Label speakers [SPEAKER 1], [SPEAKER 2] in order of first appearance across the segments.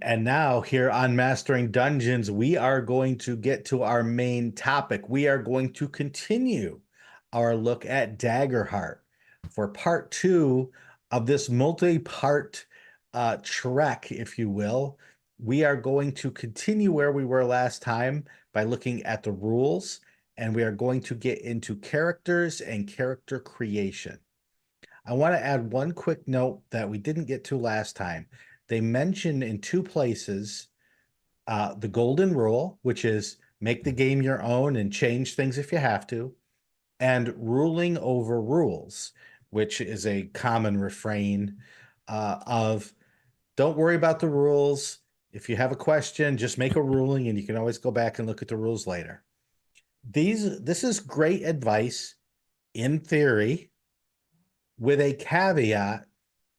[SPEAKER 1] And now here on Mastering Dungeons, we are going to get to our main topic. We are going to continue our look at Daggerheart for part two of this multi-part trek, if you will. We are going to continue where we were last time by looking at the rules, and we are going to get into characters and character creation. I want to add one quick note that we didn't get to last time. They mention in two places the golden rule, which is make the game your own and change things if you have to, and ruling over rules, which is a common refrain of don't worry about the rules. If you have a question, just make a ruling and you can always go back and look at the rules later. This is great advice in theory, with a caveat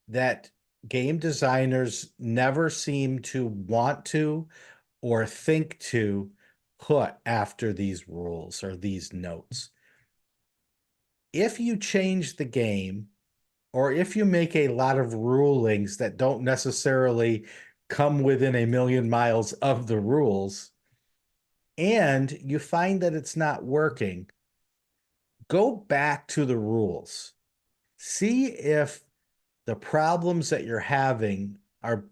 [SPEAKER 1] that game designers never seem to want to or think to put after these rules or these notes. If you change the game, or if you make a lot of rulings that don't necessarily come within a million miles of the rules, and you find that it's not working, go back to the rules. See if the problems that you're having are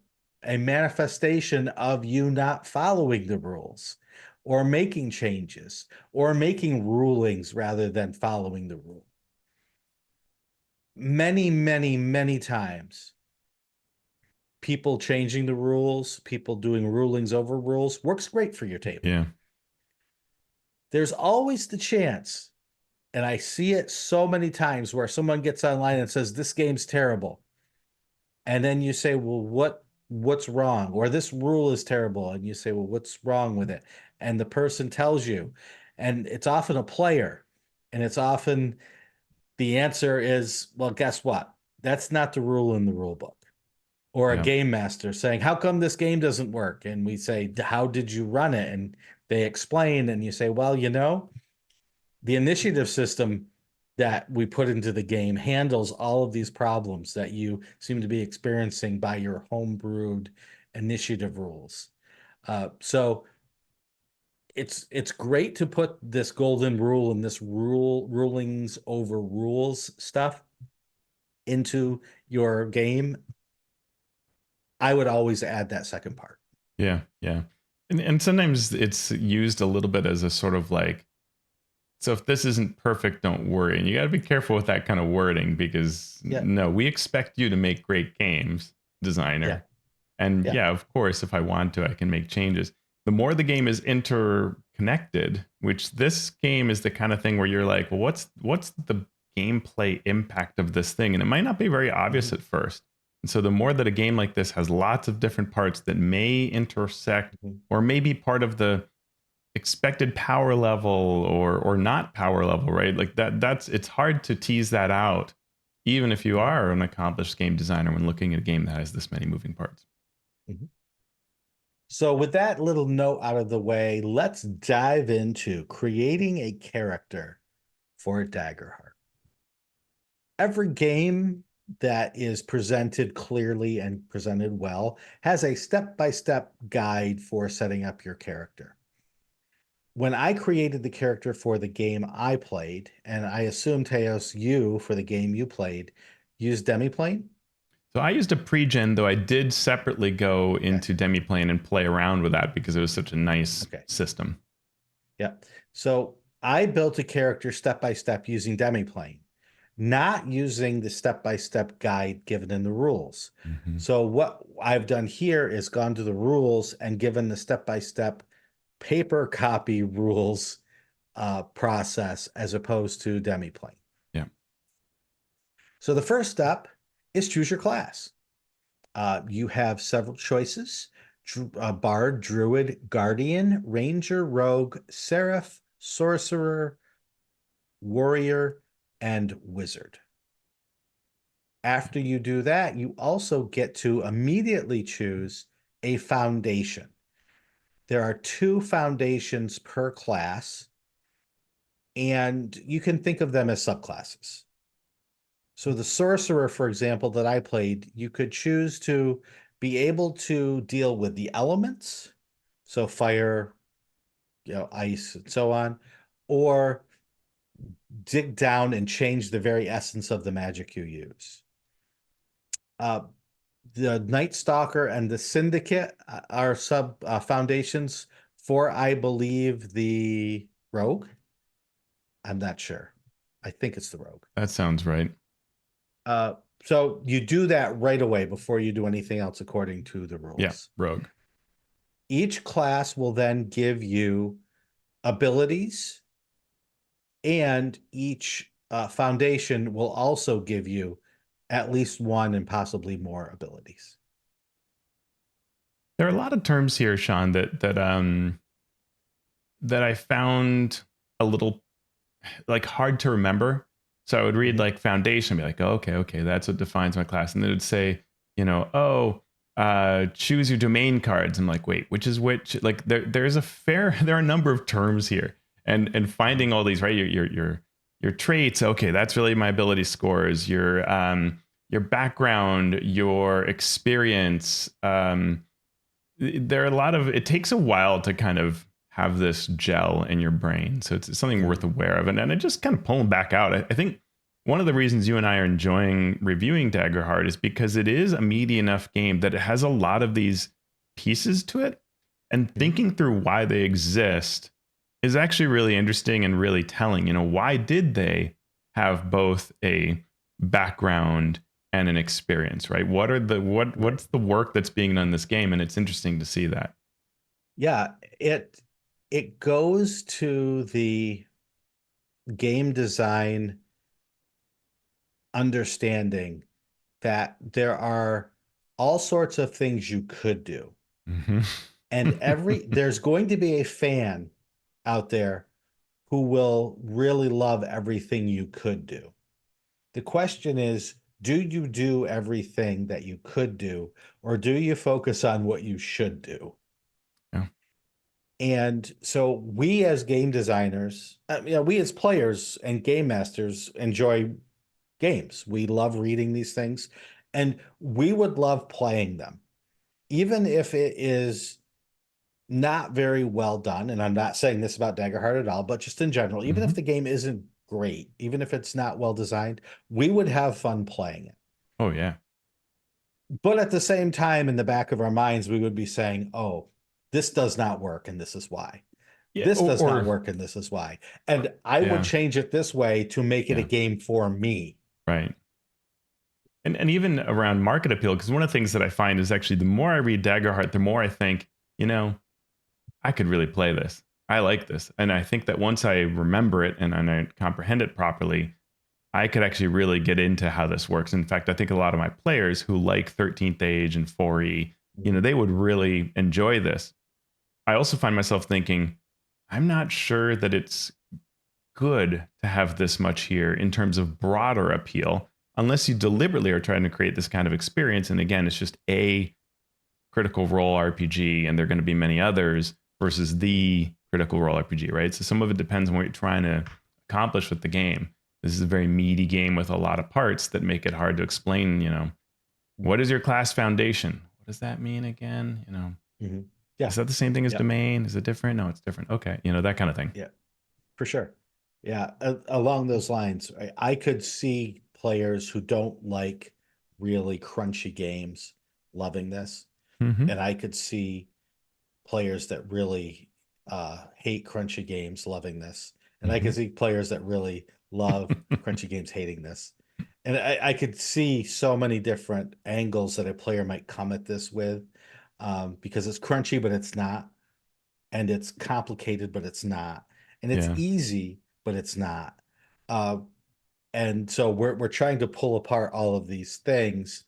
[SPEAKER 1] a manifestation of you not following the rules or making changes or making rulings rather than following the rule. Many, many, many times, people changing the rules, people doing rulings over rules works great for your table.
[SPEAKER 2] Yeah.
[SPEAKER 1] There's always the chance, and I see it so many times, where someone gets online and says, this game's terrible. And then you say, well, what's wrong? Or this rule is terrible. And you say, well, what's wrong with it? And the person tells you, and it's often a player, and it's often the answer is, well, guess what? That's not the rule in the rule book. Or a
[SPEAKER 2] Yeah.
[SPEAKER 1] game master saying, how come this game doesn't work? And we say, how did you run it? And they explain, and you say, well, the initiative system that we put into the game handles all of these problems that you seem to be experiencing by your homebrewed initiative rules. So it's great to put this golden rule and this rulings over rules stuff into your game. I would always add that second part.
[SPEAKER 2] Yeah. Yeah. And sometimes it's used a little bit as a sort of like, so if this isn't perfect, don't worry. And you got to be careful with that kind of wording, because no, we expect you to make great games, designer.
[SPEAKER 1] Yeah.
[SPEAKER 2] And
[SPEAKER 1] Yeah.
[SPEAKER 2] yeah, of course, if I want to, I can make changes. The more the game is interconnected, which this game is the kind of thing where you're like, well, what's the gameplay impact of this thing? And it might not be very obvious at first. And so the more that a game like this has lots of different parts that may intersect or may be part of the expected power level or not power level, right? Like that's it's hard to tease that out, even if you are an accomplished game designer, when looking at a game that has this many moving parts.
[SPEAKER 1] So with that little note out of the way, let's dive into creating a character for Daggerheart. Every game that is presented clearly and presented well has a step-by-step guide for setting up your character. When I created the character for the game I played, and I assume, Teos, you, for the game you played, used Demiplane?
[SPEAKER 2] So I used a pre-gen, though I did separately go into Demiplane and play around with that because it was such a nice system.
[SPEAKER 1] Yeah. So I built a character step-by-step using Demiplane, not using the step-by-step guide given in the rules. So what I've done here is gone to the rules and given the step-by-step paper copy rules process as opposed to Demiplane.
[SPEAKER 2] Yeah.
[SPEAKER 1] So the first step is choose your class. You have several choices: Bard, Druid, Guardian, Ranger, Rogue, Seraph, Sorcerer, Warrior, and Wizard. After you do that, you also get to immediately choose a foundation. There are 2 foundations per class, and you can think of them as subclasses. So the Sorcerer, for example, that I played, you could choose to be able to deal with the elements, so fire, ice, and so on, or dig down and change the very essence of the magic you use. Uh, the Night Stalker and the Syndicate are sub foundations for, I believe, the Rogue. I'm not sure. I think it's the Rogue.
[SPEAKER 2] That sounds right.
[SPEAKER 1] Uh, so you do that right away before you do anything else according to the
[SPEAKER 2] Yeah,
[SPEAKER 1] rules.
[SPEAKER 2] rogue.
[SPEAKER 1] Each class will then give you abilities, and each foundation will also give you at least one and possibly more abilities.
[SPEAKER 2] There are a lot of terms here, Shawn, that I found a little like hard to remember. So I would read
[SPEAKER 1] Mhm.
[SPEAKER 2] like foundation, be like, oh, okay, that's what defines my class. And then it would say, oh, choose your domain cards. I'm like, wait, which is which? Like there's there are a number of terms here. And finding all these, right? Your traits, okay, that's really my ability scores, your background, your experience. There are a lot of it takes a while to kind of have this gel in your brain, so it's something worth aware of. And I just kind of pulling back out, I think one of the reasons you and I are enjoying reviewing Daggerheart is because it is a meaty enough game that it has a lot of these pieces to it, and
[SPEAKER 1] Mhm.
[SPEAKER 2] thinking through why they exist is actually really interesting and really telling. Why did they have both a background and an experience, right? What's the work that's being done in this game? And it's interesting to see that.
[SPEAKER 1] Yeah, it goes to the game design understanding that there are all sorts of things you could do.
[SPEAKER 2] Mm-hmm.
[SPEAKER 1] And there's going to be a fan out there who will really love everything you could do. The question is, do you do everything that you could do, or do you focus on what you should do?
[SPEAKER 2] Yeah.
[SPEAKER 1] And so we as game designers, we as players and game masters enjoy games. We love reading these things, and we would love playing them, even if it is not very well done. And I'm not saying this about Daggerheart at all, but just in general, even
[SPEAKER 2] Mm-hmm.
[SPEAKER 1] if the game isn't great, even if it's not well designed, we would have fun playing it.
[SPEAKER 2] Oh yeah.
[SPEAKER 1] But at the same time, in the back of our minds, we would be saying, oh, this does not work, and this is why.
[SPEAKER 2] Yeah.
[SPEAKER 1] This
[SPEAKER 2] Or,
[SPEAKER 1] does not
[SPEAKER 2] or
[SPEAKER 1] work, and this is why. And I would
[SPEAKER 2] yeah.
[SPEAKER 1] change it this way to make it a
[SPEAKER 2] Yeah.
[SPEAKER 1] game for me.
[SPEAKER 2] Right. And even around market appeal, because one of the things that I find is actually the more I read Daggerheart, the more I think, I could really play this. I like this. And I think that once I remember it and I comprehend it properly, I could actually really get into how this works. In fact, I think a lot of my players who like 13th Age and 4E, they would really enjoy this. I also find myself thinking, I'm not sure that it's good to have this much here in terms of broader appeal, unless you deliberately are trying to create this kind of experience. And again, it's just a critical role RPG, and there are going to be many others versus the critical role RPG, right? So some of it depends on what you're trying to accomplish with the game. This is a very meaty game with a lot of parts that make it hard to explain, what is your class foundation? What does that mean again?
[SPEAKER 1] Mm-hmm. Yeah.
[SPEAKER 2] Is that the same thing as
[SPEAKER 1] Yeah.
[SPEAKER 2] domain? Is it different? No, it's different. Okay. That kind of thing.
[SPEAKER 1] Yeah. For sure. Yeah. Along those lines, I could see players who don't like really crunchy games loving this.
[SPEAKER 2] Mm-hmm.
[SPEAKER 1] And I could see players that really hate crunchy games loving this. And I
[SPEAKER 2] Mm-hmm.
[SPEAKER 1] could see players that really love crunchy games hating this. And I could see so many different angles that a player might come at this with, because it's crunchy, but it's not. And it's complicated, but it's not. And it's
[SPEAKER 2] Yeah.
[SPEAKER 1] easy, but it's not. Uh, and so we're trying to pull apart all of these things.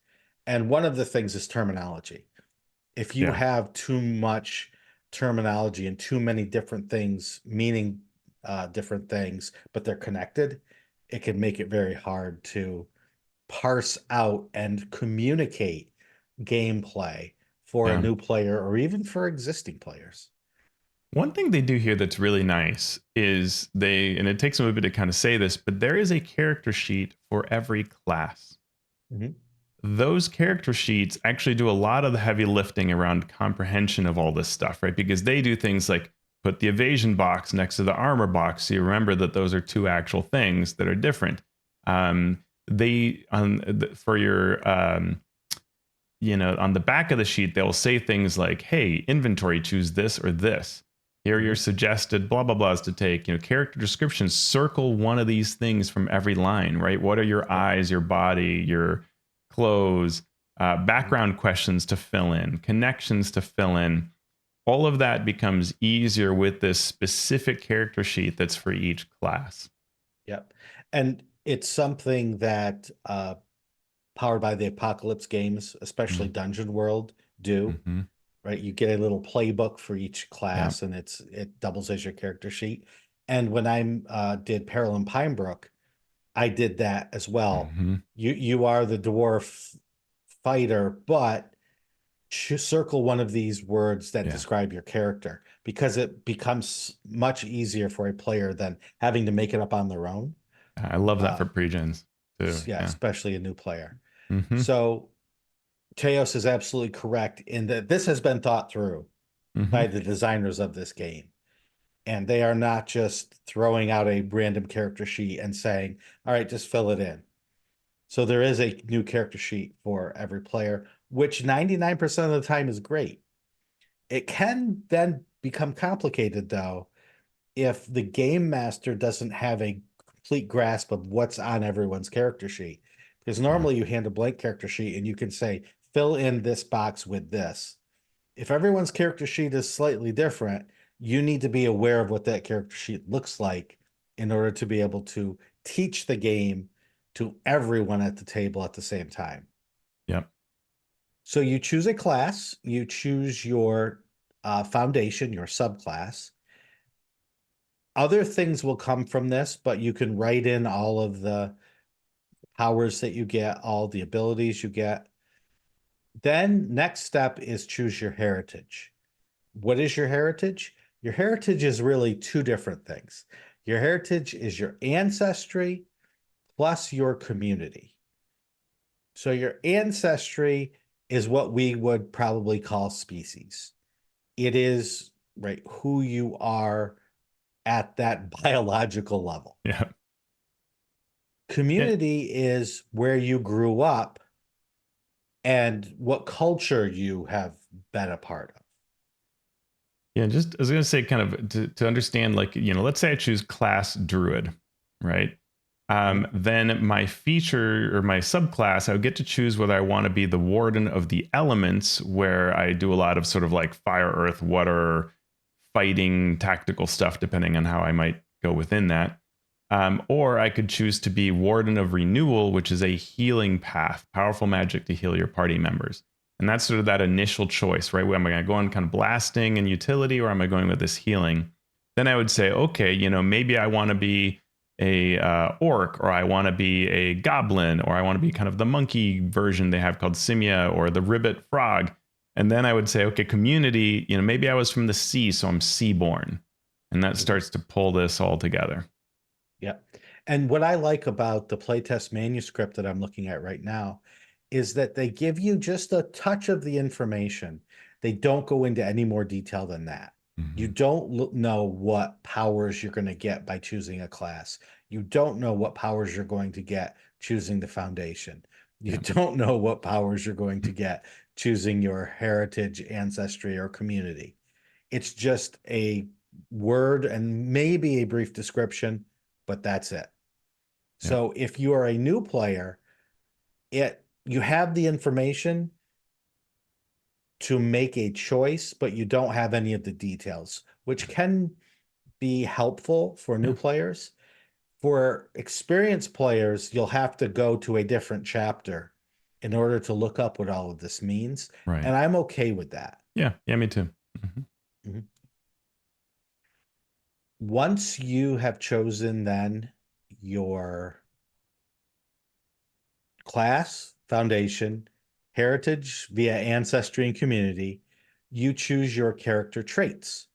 [SPEAKER 1] And one of the things is terminology. If you
[SPEAKER 2] Yeah.
[SPEAKER 1] have too much terminology and too many different things meaning different things, but they're connected, it can make it very hard to parse out and communicate gameplay for a
[SPEAKER 2] Yeah.
[SPEAKER 1] new player or even for existing players.
[SPEAKER 2] One thing they do here that's really nice is and it takes a little bit to kind of say this, but there is a character sheet for every class.
[SPEAKER 1] Mhm.
[SPEAKER 2] those character sheets actually do a lot of the heavy lifting around comprehension of all this stuff, right? Because they do things like put the evasion box next to the armor box, so you remember that those are two actual things that are different. They for your on the back of the sheet, they'll say things like, hey, inventory, choose this or this. Here are your suggested blah, blah, blahs to take. Character descriptions, circle one of these things from every line, right? What are your eyes, your body, your clothes, background questions to fill in, connections to fill in. All of that becomes easier with this specific character sheet that's for each class.
[SPEAKER 1] Yep. And it's something that Powered by the Apocalypse games, especially Dungeon World, do.
[SPEAKER 2] Mm-hmm.
[SPEAKER 1] Right? You get a little playbook for each
[SPEAKER 2] Yeah.
[SPEAKER 1] class, and it doubles as your character sheet. And when I did Peril in Pinebrook, I did that as well.
[SPEAKER 2] Mm-hmm.
[SPEAKER 1] You are the dwarf fighter, but circle one of these words that
[SPEAKER 2] Yeah.
[SPEAKER 1] describe your character, because it becomes much easier for a player than having to make it up on their own.
[SPEAKER 2] I love that for pre-gens too.
[SPEAKER 1] Yeah,
[SPEAKER 2] Yeah.
[SPEAKER 1] especially a new player.
[SPEAKER 2] Mm-hmm.
[SPEAKER 1] So Teos is absolutely correct in that this has been thought through
[SPEAKER 2] Mm-hmm.
[SPEAKER 1] by the designers of this game. And they are not just throwing out a random character sheet and saying, all right, just fill it in. So there is a new character sheet for every player, which 99% of the time is great. It can then become complicated, though, if the game master doesn't have a complete grasp of what's on everyone's character sheet. Because
[SPEAKER 2] Yeah.
[SPEAKER 1] normally you hand a blank character sheet and you can say, fill in this box with this. If everyone's character sheet is slightly different, you need to be aware of what that character sheet looks like in order to be able to teach the game to everyone at the table at the same time.
[SPEAKER 2] Yep.
[SPEAKER 1] So you choose a class, you choose your foundation, your subclass. Other things will come from this, but you can write in all of the powers that you get, all the abilities you get. Then next step is choose your heritage. What is your heritage? Your heritage is really two different things. Your heritage is your ancestry plus your community. So your ancestry is what we would probably call species. It is right who you are at that biological level.
[SPEAKER 2] Yeah. Yeah.
[SPEAKER 1] Community is where you grew up and what culture you have been a part of.
[SPEAKER 2] Yeah, just I was gonna say, kind of to understand, like, let's say I choose class druid, right? Then my feature or my subclass, I would get to choose whether I want to be the warden of the elements, where I do a lot of sort of like fire, earth, water, fighting, tactical stuff, depending on how I might go within that. Or I could choose to be warden of renewal, which is a healing path, powerful magic to heal your party members. And that's sort of that initial choice, right? Am I going to go on kind of blasting and utility, or am I going with this healing? Then I would say, okay, maybe I want to be a orc, or I want to be a goblin, or I want to be kind of the monkey version they have called Simia, or the ribbit frog. And then I would say, okay, community, maybe I was from the sea, so I'm seaborn. And that starts to pull this all together.
[SPEAKER 1] Yeah. And what I like about the playtest manuscript that I'm looking at right now is that they give you just a touch of the information. They don't go into any more detail than that. You
[SPEAKER 2] Mm-hmm.
[SPEAKER 1] don't know what powers you're going to get by choosing a class. You don't know what powers you're going to get choosing the foundation. You
[SPEAKER 2] Yeah.
[SPEAKER 1] don't know what powers you're going to get choosing your heritage, ancestry, or community. It's just a word and maybe a brief description, but that's it.
[SPEAKER 2] Yeah.
[SPEAKER 1] So if you are a new player, you have the information to make a choice, but you don't have any of the details, which can be helpful for new
[SPEAKER 2] Yeah.
[SPEAKER 1] players. For experienced players, you'll have to go to a different chapter in order to look up what all of this means.
[SPEAKER 2] Right.
[SPEAKER 1] And I'm okay with that.
[SPEAKER 2] Yeah. Yeah. Me too. Mm-hmm.
[SPEAKER 1] Mhm. Once you have chosen then your class, foundation, heritage via ancestry and community, you choose your character traits.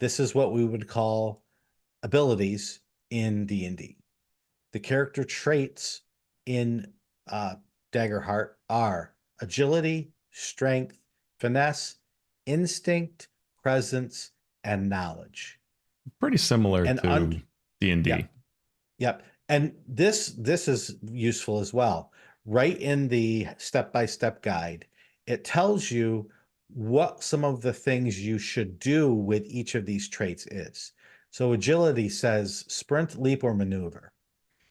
[SPEAKER 1] This is what we would call abilities in D&D. The character traits in Daggerheart are agility, strength, finesse, instinct, presence, and knowledge.
[SPEAKER 2] Pretty similar
[SPEAKER 1] And
[SPEAKER 2] to D&D.
[SPEAKER 1] yep, yep. And this is useful as well. Right in the step-by-step guide, it tells you what some of the things you should do with each of these traits is. So agility says sprint, leap, or maneuver.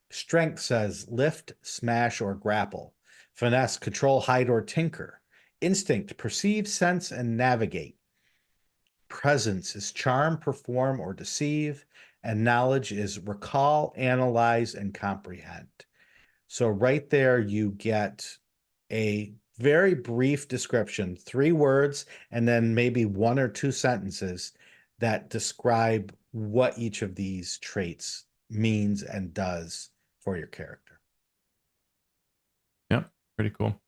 [SPEAKER 1] Strength says lift, smash, or grapple. Finesse, control, hide, or tinker. Instinct, perceive, sense, and navigate. Presence is charm, perform, or deceive. And knowledge is recall, analyze, and comprehend. So, right there, you get a very brief description, 3 words, and then maybe 1 or 2 sentences that describe what each of these traits means and does for your character.
[SPEAKER 2] Yep, pretty cool.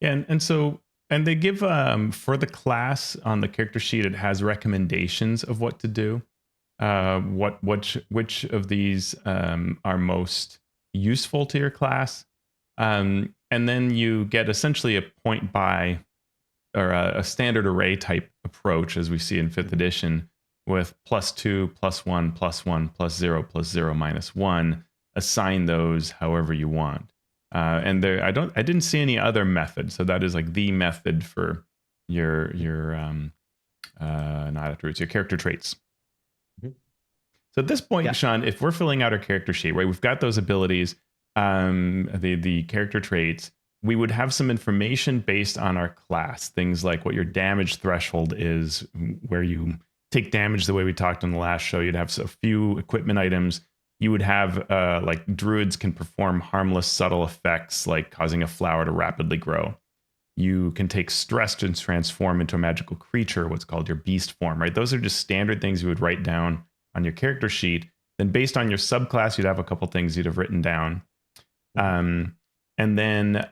[SPEAKER 2] Yeah, and they give for the class on the character sheet, it has recommendations of what to do. Which of these are most useful to your class, and then you get essentially a point by or a standard array type approach as we see in 5th edition with +2, +1, +1, +0, +0, -1. Assign those however you want. And there, I didn't see any other method. So that is like the method for your not attributes, your character traits.
[SPEAKER 1] Mhm.
[SPEAKER 2] So at this point,
[SPEAKER 1] Yeah.
[SPEAKER 2] Shawn, if we're filling out our character sheet, right, we've got those abilities, the character traits. We would have some information based on our class, things like what your damage threshold is, where you take damage the way we talked on the last show. You'd have a few equipment items. You would have like druids can perform harmless, subtle effects like causing a flower to rapidly grow. You can take stress to transform into a magical creature, what's called your beast form, right? Those are just standard things you would write down on your character sheet. Then based on your subclass, you'd have a couple things you'd have written down. And then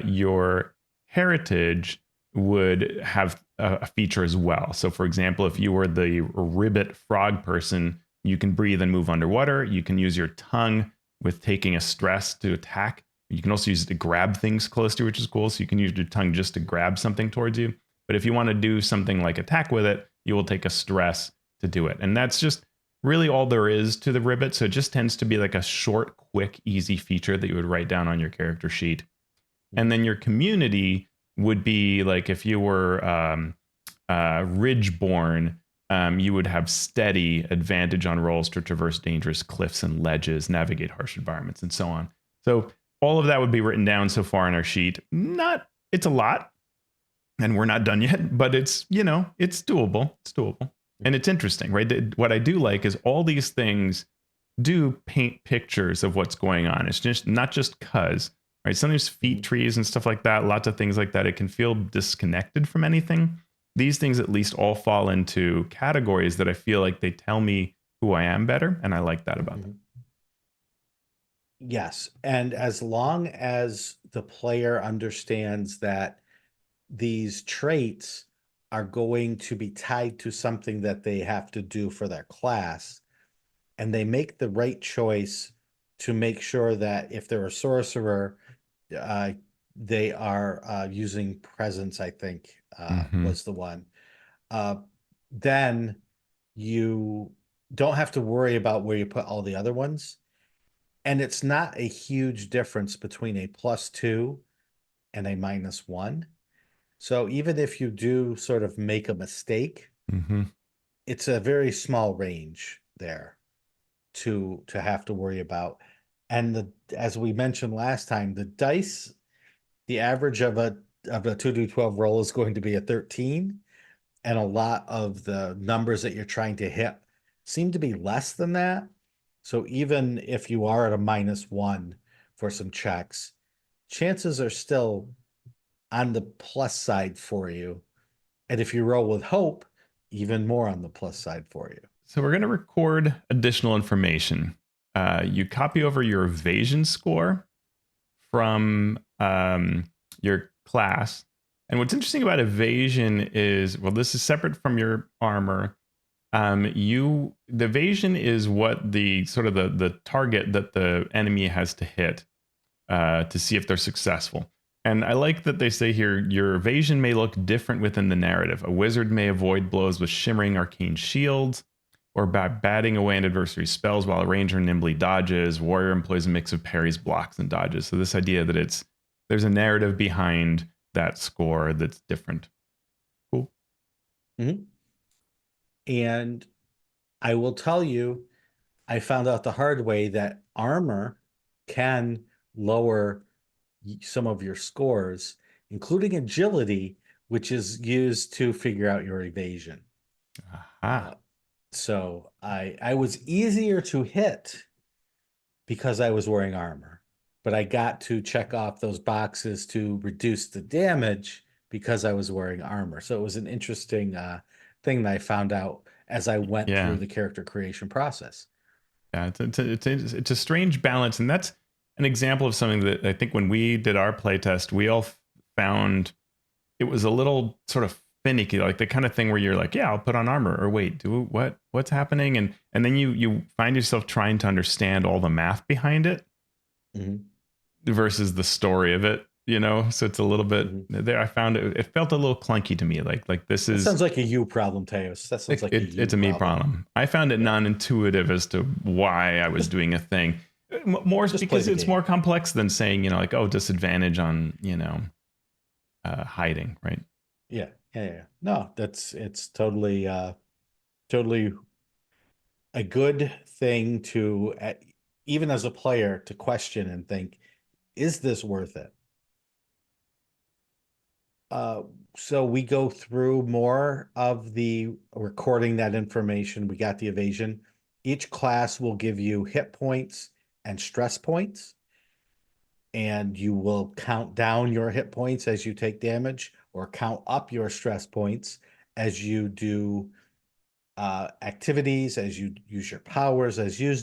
[SPEAKER 2] your heritage would have a feature as well. So for example, if you were the ribbit frog person, you can breathe and move underwater. You can use your tongue with taking a stress to attack. You can also use it to grab things close to you, which is cool. So you can use your tongue just to grab something towards you. But if you want to do something like attack with it, you will take a stress to do it. And that's just really all there is to the ribbit. So it just tends to be like a short, quick, easy feature that you would write down on your character sheet. And then your community would be like if you were Ridgeborn, you would have steady advantage on rolls to traverse dangerous cliffs and ledges, navigate harsh environments, and so on. So all of that would be written down so far in our sheet. It's a lot, and we're not done yet, but it's doable. It's doable. And it's interesting, right? What I do like is all these things do paint pictures of what's going on. It's just not just cuz, right? Sometimes feat trees and stuff like that, lots of things like that. It can feel disconnected from anything. These things at least all fall into categories that I feel like they tell me who I am better. And I like that about them.
[SPEAKER 1] Yes. And as long as the player understands that these traits are going to be tied to something that they have to do for their class, and they make the right choice to make sure that if they're a sorcerer, they are using presence, I think was the one. Then you don't have to worry about where you put all the other ones. And it's not a huge difference between a +2 and a -1. So even if you do sort of make a mistake, it's a very small range there to have to worry about. And as we mentioned last time, the dice, the average of a 2d12 roll is going to be a 13, and a lot of the numbers that you're trying to hit seem to be less than that. So even if you are at a -1 for some checks, chances are still on the plus side for you. And if you roll with hope, even more on the plus side for you.
[SPEAKER 2] So we're going to record additional information. You copy over your evasion score from your class. And what's interesting about evasion is, well, this is separate from your armor. The evasion is what the sort of the target that the enemy has to hit to see if they're successful. And I like that they say here your evasion may look different within the narrative. A wizard may avoid blows with shimmering arcane shields, or by batting away an adversary's spells, while a ranger nimbly dodges. Warrior employs a mix of parries, blocks, and dodges. So this idea that there's a narrative behind that score that's different. Cool.
[SPEAKER 1] Mm-hmm. And I will tell you, I found out the hard way that armor can lower some of your scores, including agility, which is used to figure out your evasion.
[SPEAKER 2] Aha.
[SPEAKER 1] Uh, so I was easier to hit because I was wearing armor, but I got to check off those boxes to reduce the damage because I was wearing armor. So it was an interesting thing that I found out as I went through
[SPEAKER 2] Yeah.
[SPEAKER 1] the character creation process.
[SPEAKER 2] Yeah, it's a strange balance, and that's an example of something that I think when we did our playtest, we all found it was a little sort of finicky, like the kind of thing where you're like, yeah, I'll put on armor, or wait, do what's happening, and then you find yourself trying to understand all the math behind it
[SPEAKER 1] Mm-hmm.
[SPEAKER 2] versus the story of it, So it's a little bit
[SPEAKER 1] Mm-hmm.
[SPEAKER 2] there. I found it felt a little clunky to me, like this
[SPEAKER 1] That
[SPEAKER 2] is
[SPEAKER 1] sounds like a you problem, Teos. That sounds like a you
[SPEAKER 2] it's a me
[SPEAKER 1] problem.
[SPEAKER 2] problem. I found it
[SPEAKER 1] Yeah.
[SPEAKER 2] non-intuitive as to why I was
[SPEAKER 1] Just
[SPEAKER 2] doing a thing. More
[SPEAKER 1] just play
[SPEAKER 2] because
[SPEAKER 1] the
[SPEAKER 2] it's
[SPEAKER 1] game.
[SPEAKER 2] more complex than saying, like, oh, disadvantage on, hiding, right?
[SPEAKER 1] Yeah. No, it's totally a good thing to even as a player to question and think, is this worth it? Uh, so we go through more of the recording that information. We got the evasion. Each class will give you hit points and stress points, and you will count down your hit points as you take damage, or count up your stress points as you do activities, as you use your powers, as you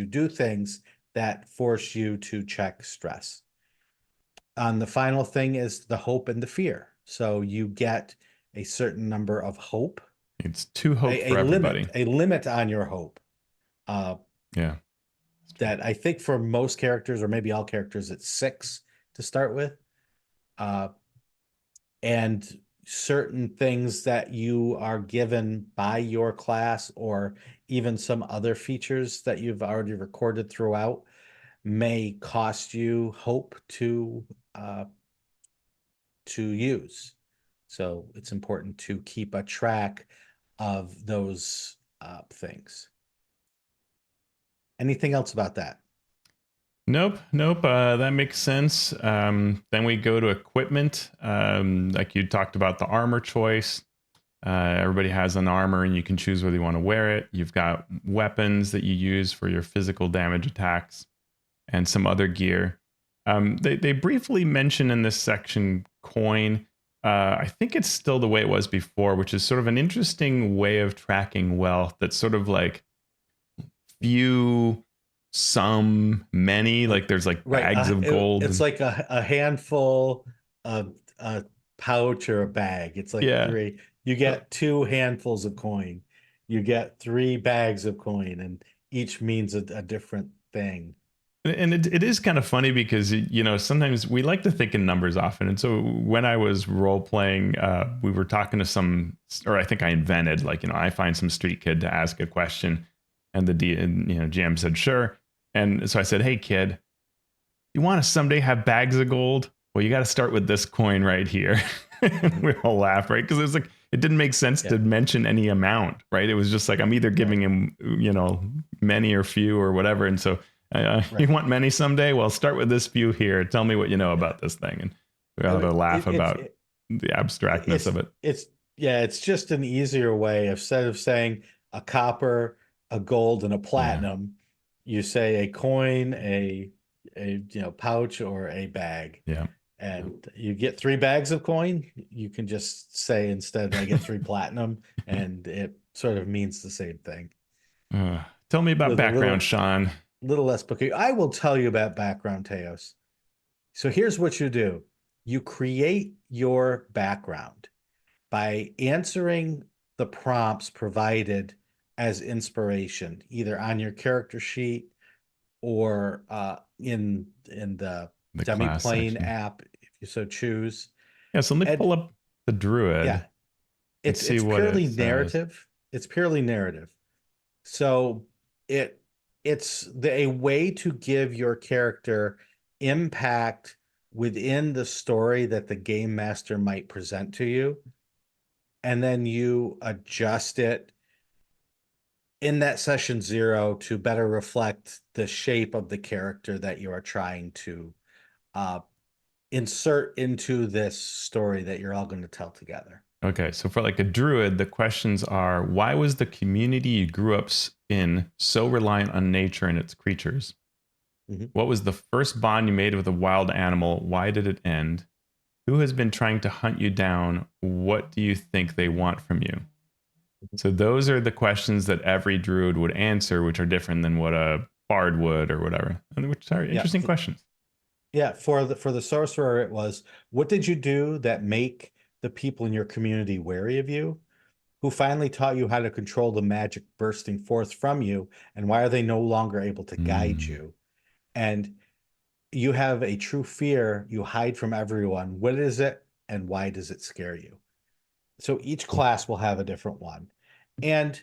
[SPEAKER 1] do things that force you to check stress. The final thing is the hope and the fear. So you get a certain number of hope,
[SPEAKER 2] It's two hope
[SPEAKER 1] a
[SPEAKER 2] for everybody.
[SPEAKER 1] limit on your hope. Uh,
[SPEAKER 2] Yeah.
[SPEAKER 1] that I think for most characters, or maybe all characters, it's 6 to start with. Uh, and certain things that you are given by your class, or even some other features that you've already recorded throughout, may cost you hope to use. So it's important to keep a track of those things. Anything else about that?
[SPEAKER 2] Nope. That makes sense. Then we go to equipment. Like you talked about the armor choice. Everybody has an armor, and you can choose whether you want to wear it. You've got weapons that you use for your physical damage attacks, and some other gear. They briefly mention in this section coin. I think it's still the way it was before, which is sort of an interesting way of tracking wealth. That's sort of like few, some, many. Like there's like
[SPEAKER 1] Right.
[SPEAKER 2] bags of gold.
[SPEAKER 1] It's like a handful, of a pouch, or a bag. It's like
[SPEAKER 2] Yeah.
[SPEAKER 1] three. You get 2 handfuls of coin. You get 3 bags of coin, and each means a different thing.
[SPEAKER 2] And it is kind of funny because sometimes we like to think in numbers often, and so when I was role playing, we were talking to some, or I think I invented, like, I find some street kid to ask a question, and GM said sure, and so I said, hey kid, you want to someday have bags of gold? Well, you got to start with this coin right here. And we all laughed, right? Because it was like it didn't make sense to mention any amount, right? It was just like I'm either giving him many or few or whatever, and so you want many someday? Well, start with this few here. Tell me what you know about this thing, and we
[SPEAKER 1] I
[SPEAKER 2] ought to
[SPEAKER 1] mean,
[SPEAKER 2] laugh about the abstractness of it.
[SPEAKER 1] it's just an easier way. Instead of saying a copper, a gold, and a
[SPEAKER 2] Yeah,
[SPEAKER 1] platinum, you say a coin, a pouch, or a bag.
[SPEAKER 2] yeah.
[SPEAKER 1] And you get 3 bags of coin. You can just say instead, I get 3 platinum, and it sort of means the same thing
[SPEAKER 2] Tell me about
[SPEAKER 1] with a
[SPEAKER 2] background, Shawn.
[SPEAKER 1] little less booky. I will tell you about background, Teos. So here's what you do. You create your background by answering the prompts provided as inspiration, either on your character sheet, or in the
[SPEAKER 2] The class
[SPEAKER 1] Demiplane
[SPEAKER 2] section.
[SPEAKER 1] app, if you so choose.
[SPEAKER 2] Yeah, so let me
[SPEAKER 1] And
[SPEAKER 2] pull up the druid
[SPEAKER 1] yeah,
[SPEAKER 2] and
[SPEAKER 1] it's
[SPEAKER 2] see
[SPEAKER 1] it's
[SPEAKER 2] what it
[SPEAKER 1] purely
[SPEAKER 2] says.
[SPEAKER 1] narrative. It's purely narrative. So it a way to give your character impact within the story that the game master might present to you, and then you adjust it in that session 0 to better reflect the shape of the character that you are trying to uh, insert into this story that you're all going to tell together.
[SPEAKER 2] Okay, so for like a druid, the questions are: why was the community you grew up in so reliant on nature and its creatures?
[SPEAKER 1] Mhm.
[SPEAKER 2] What was the first bond you made with a wild animal? Why did it end? Who has been trying to hunt you down? What do you think they want from you? So those are the questions that every druid would answer, which are different than what a bard would or whatever, and which are
[SPEAKER 1] Yeah,
[SPEAKER 2] interesting questions.
[SPEAKER 1] yeah. For the sorcerer, it was, what did you do that make the people in your community wary of you? Who finally taught you how to control the magic bursting forth from you, and why are they no longer able to guide
[SPEAKER 2] Mm,
[SPEAKER 1] you? And you have a true fear you hide from everyone. What is it, and why does it scare you? So each
[SPEAKER 2] cool.
[SPEAKER 1] class will have a different one. And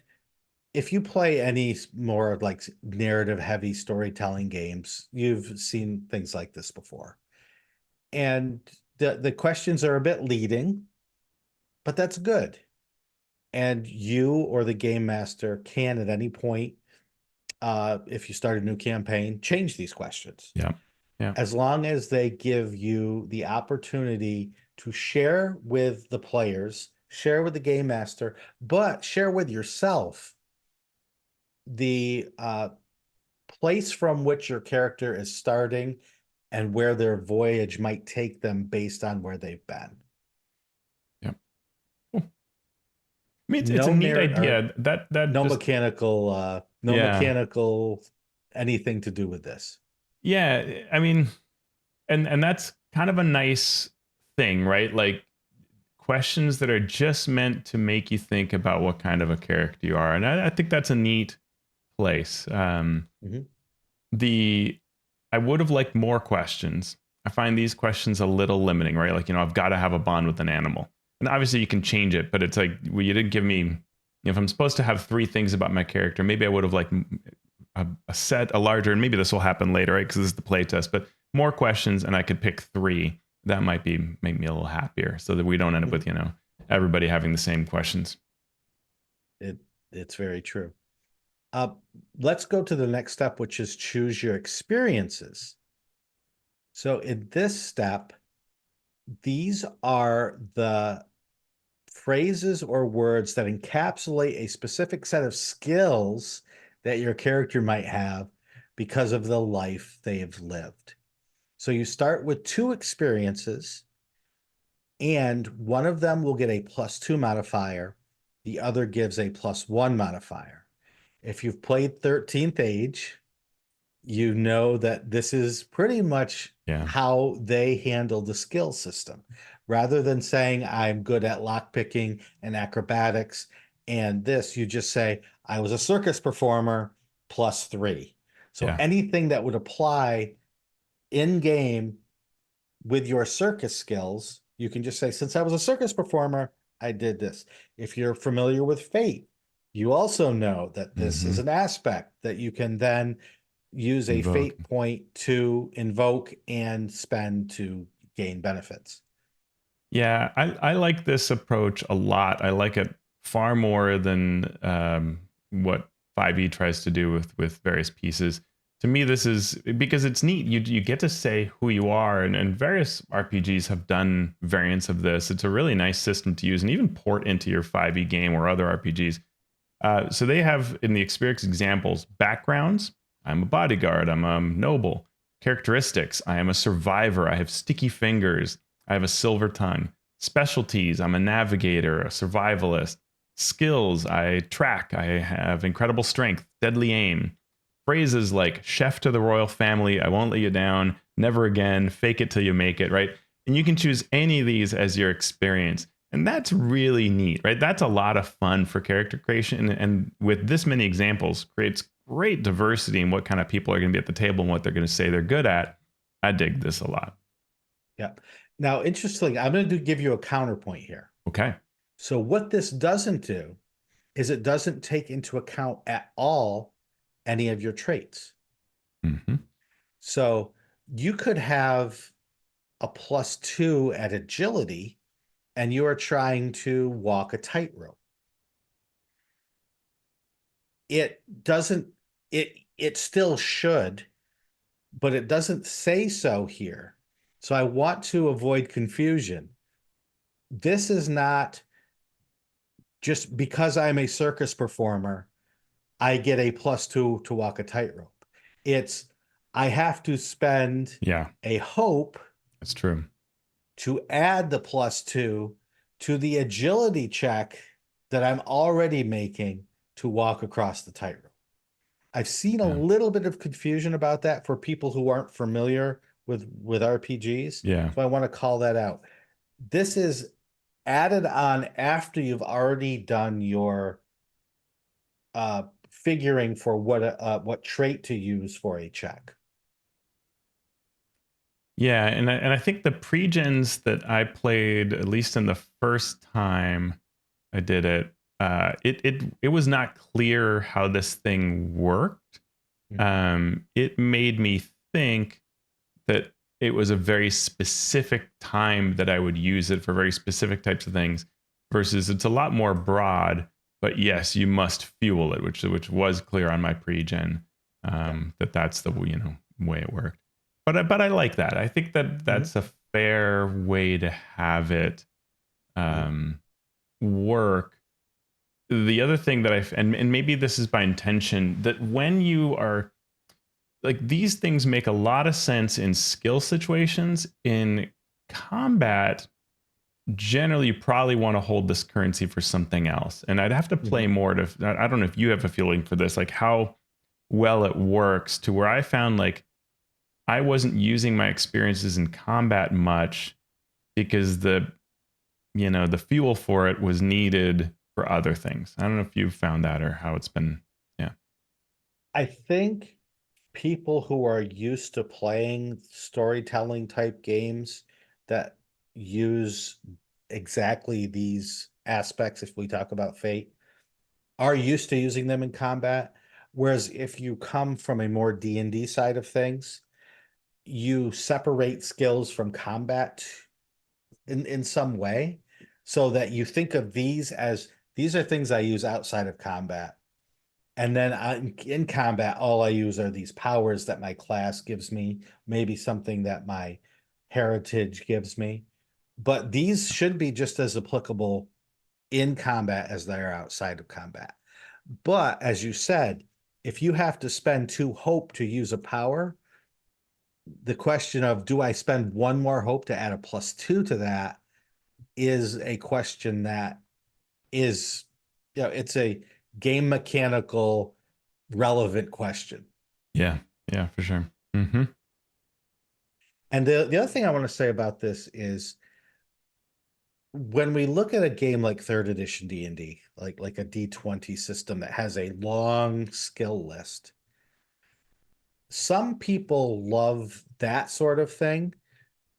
[SPEAKER 1] if you play any more like narrative heavy storytelling games, you've seen things like this before. And the questions are a bit leading, but that's good. And you or the game master can at any point, if you start a new campaign, change these questions,
[SPEAKER 2] Yeah, yeah,
[SPEAKER 1] as long as they give you the opportunity to share with the players, share with the game master, but share with yourself the place from which your character is starting and where their voyage might take them based on where they've been.
[SPEAKER 2] yeah. Cool. I mean, it's a
[SPEAKER 1] No
[SPEAKER 2] neat
[SPEAKER 1] narr or
[SPEAKER 2] idea. That
[SPEAKER 1] no
[SPEAKER 2] just
[SPEAKER 1] mechanical, no
[SPEAKER 2] yeah,
[SPEAKER 1] mechanical anything to do with this.
[SPEAKER 2] yeah. I mean, and that's kind of a nice thing, right? Like questions that are just meant to make you think about what kind of a character you are, and I think that's a neat place.
[SPEAKER 1] Mhm.
[SPEAKER 2] The I would have liked more questions. I find these questions a little limiting, right? Like, I've got to have a bond with an animal. And obviously you can change it, but it's like, well, you didn't give me, if I'm supposed to have 3 things about my character, maybe I would have liked a larger, and maybe this will happen later, right? Because this is the play test, but more questions and I could pick 3. That might make me a little happier so that we don't end up with,
[SPEAKER 1] Mhm.
[SPEAKER 2] everybody having the same questions.
[SPEAKER 1] It it's very true. Uh, let's go to the next step, which is choose your experiences. So in this step, these are the phrases or words that encapsulate a specific set of skills that your character might have because of the life they have lived. So you start with 2 experiences, and one of them will get a +2 modifier. The other gives a +1 modifier. If you've played 13th Age, you know that this is pretty much
[SPEAKER 2] Yeah.
[SPEAKER 1] how they handle the skill system. Rather than saying, I'm good at lockpicking and acrobatics, and this, you just say, I was a circus performer +3. So
[SPEAKER 2] Yeah.
[SPEAKER 1] anything that would apply in game with your circus skills, you can just say, since I was a circus performer, I did this. If you're familiar with Fate, you also know that this is
[SPEAKER 2] Hmm.
[SPEAKER 1] an aspect that you can then use a
[SPEAKER 2] Invoke.
[SPEAKER 1] fate point to invoke and spend to gain benefits.
[SPEAKER 2] Yeah, I like this approach a lot. I like it far more than what 5e tries to do with various pieces. To me, this is because it's neat. You get to say who you are, and various RPGs have done variants of this. It's a really nice system to use and even port into your 5e game or other RPGs. So they have in the experience examples backgrounds. I'm a bodyguard. I'm a noble. Characteristics. I am a survivor. I have sticky fingers. I have a silver tongue. Specialties. I'm a navigator, a survivalist. Skills. I track. I have incredible strength, deadly aim. Phrases like chef to the royal family. I won't let you down. Never again. Fake it till you make it, right? And you can choose any of these as your experience. And that's really neat, right? That's a lot of fun for character creation. And with this many examples, creates great diversity in what kind of people are going to be at the table and what they're going to say they're good at. I dig this a lot.
[SPEAKER 1] Yeah. Now, interestingly, I'm going to give you a counterpoint here.
[SPEAKER 2] Okay.
[SPEAKER 1] So, what this doesn't do is it doesn't take into account at all any of your traits.
[SPEAKER 2] Hmm.
[SPEAKER 1] So, you could have a +2 at agility and you are trying to walk a tightrope. It doesn't, it still should, but it doesn't say so here. So I want to avoid confusion. This is not just because I'm a circus performer, I get a +2 to walk a tightrope. It's I have to spend
[SPEAKER 2] Yeah,
[SPEAKER 1] a hope
[SPEAKER 2] that's true.
[SPEAKER 1] to add the +2 to the agility check that I'm already making to walk across the tightrope. I've seen a
[SPEAKER 2] Yeah.
[SPEAKER 1] little bit of confusion about that for people who aren't familiar with RPGs.
[SPEAKER 2] Yeah.
[SPEAKER 1] So I want to call that out. This is added on after you've already done your figuring for what trait to use for a check.
[SPEAKER 2] Yeah, and I think the pre-gens that I played, at least in the first time I did it, it was not clear how this thing worked.
[SPEAKER 1] Mhm.
[SPEAKER 2] It made me think that it was a very specific time that I would use it for very specific types of things, versus it's a lot more broad. But yes, you must fuel it, which was clear on my pre-gen,
[SPEAKER 1] Yeah.
[SPEAKER 2] that's the way it worked. But I like that. I think that
[SPEAKER 1] Mhm.
[SPEAKER 2] that's a fair way to have it
[SPEAKER 1] Yeah.
[SPEAKER 2] um, work. The other thing that and maybe this is by intention, that when you are like, these things make a lot of sense in skill situations. In combat, generally you probably want to hold this currency for something else, and I'd have to play
[SPEAKER 1] Mhm.
[SPEAKER 2] more to I don't know if you have a feeling for this, like how well it works, to where I found like I wasn't using my experiences in combat much because the fuel for it was needed for other things. I don't know if you've found that or how it's been. Yeah.
[SPEAKER 1] I think people who are used to playing storytelling type games that use exactly these aspects, if we talk about Fate, are used to using them in combat. Whereas if you come from a more D&D side of things, you separate skills from combat in some way so that you think of these as these are things I use outside of combat. And then in combat, all I use are these powers that my class gives me, maybe something that my heritage gives me. But these should be just as applicable in combat as they are outside of combat. But as you said, if you have to spend 2 hope to use a power, the question of do I spend one more hope to add a +2 to that is a question that is, it's a game mechanical relevant question.
[SPEAKER 2] Yeah. Yeah, for sure. Hmm.
[SPEAKER 1] And the other thing I want to say about this is when we look at a game like third edition D&D, like a D20 system that has a long skill list, some people love that sort of thing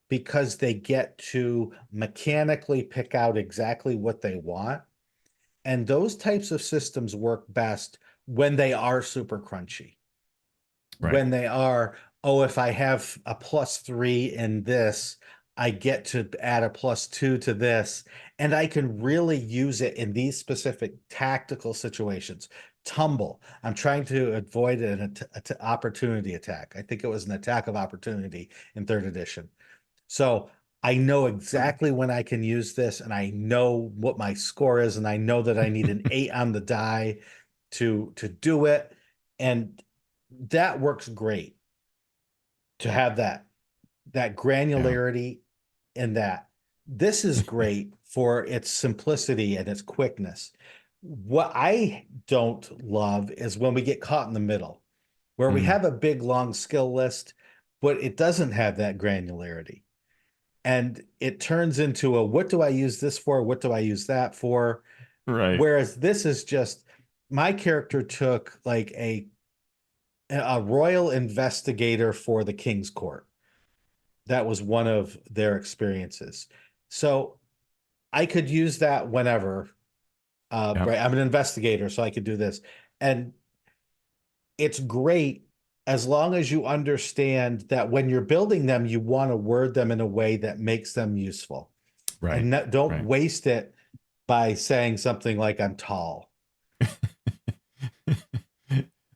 [SPEAKER 1] because they get to mechanically pick out exactly what they want. And those types of systems work best when they are super crunchy.
[SPEAKER 2] Right.
[SPEAKER 1] When they are, oh, if I have a +3 in this, I get to add a +2 to this, and I can really use it in these specific tactical situations. Tumble. I'm trying to avoid an opportunity attack. I think it was an attack of opportunity in third edition. So I know exactly when I can use this, and I know what my score is, and I know that I need an 8 on the die to do it. And that works great to have that
[SPEAKER 2] Yeah.
[SPEAKER 1] granularity in that. This is great for its simplicity and its quickness. What I don't love is when we get caught in the middle, where we
[SPEAKER 2] Mm,
[SPEAKER 1] have a big long skill list, but it doesn't have that granularity. And it turns into a what do I use this for? What do I use that for?
[SPEAKER 2] right.
[SPEAKER 1] Whereas this is just my character took like a royal investigator for the king's court. that was one of their experiences. So I could use that whenever.
[SPEAKER 2] Yeah.
[SPEAKER 1] Right, I'm an investigator, so I could do this, and it's great as long as you understand that when you're building them, you want to word them in a way that makes them useful,
[SPEAKER 2] Right.
[SPEAKER 1] and don't
[SPEAKER 2] Right.
[SPEAKER 1] waste it by saying something like "I'm tall."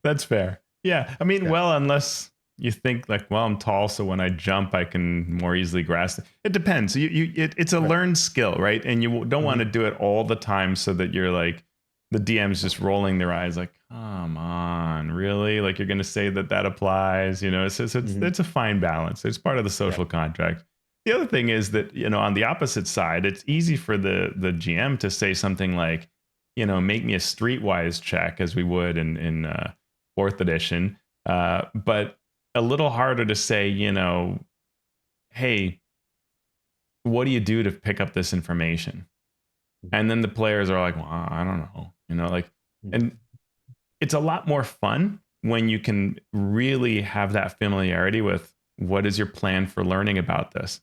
[SPEAKER 2] That's fair. Yeah. I mean,
[SPEAKER 1] Yeah,
[SPEAKER 2] well, unless you think like, well, I'm tall, so when I jump, I can more easily grasp it. It depends. It's a
[SPEAKER 1] right.
[SPEAKER 2] learned skill, right? And you don't want to
[SPEAKER 1] Mhm.
[SPEAKER 2] do it all the time so that you're like, the DM's just rolling their eyes, like, come on, really? Like you're going to say that that applies? You know,
[SPEAKER 1] Mhm.
[SPEAKER 2] it's a fine balance. It's part of the
[SPEAKER 1] Yeah.
[SPEAKER 2] social contract. The other thing is that, you know, on the opposite side, it's easy for the GM to say something like, you know, make me a streetwise check as we would in fourth edition, but a little harder to say, you know, hey, what do you do to pick up this information? And then the players are like, well, I don't know, you know, like,
[SPEAKER 1] Mhm.
[SPEAKER 2] and it's a lot more fun when you can really have that familiarity with what is your plan for learning about this.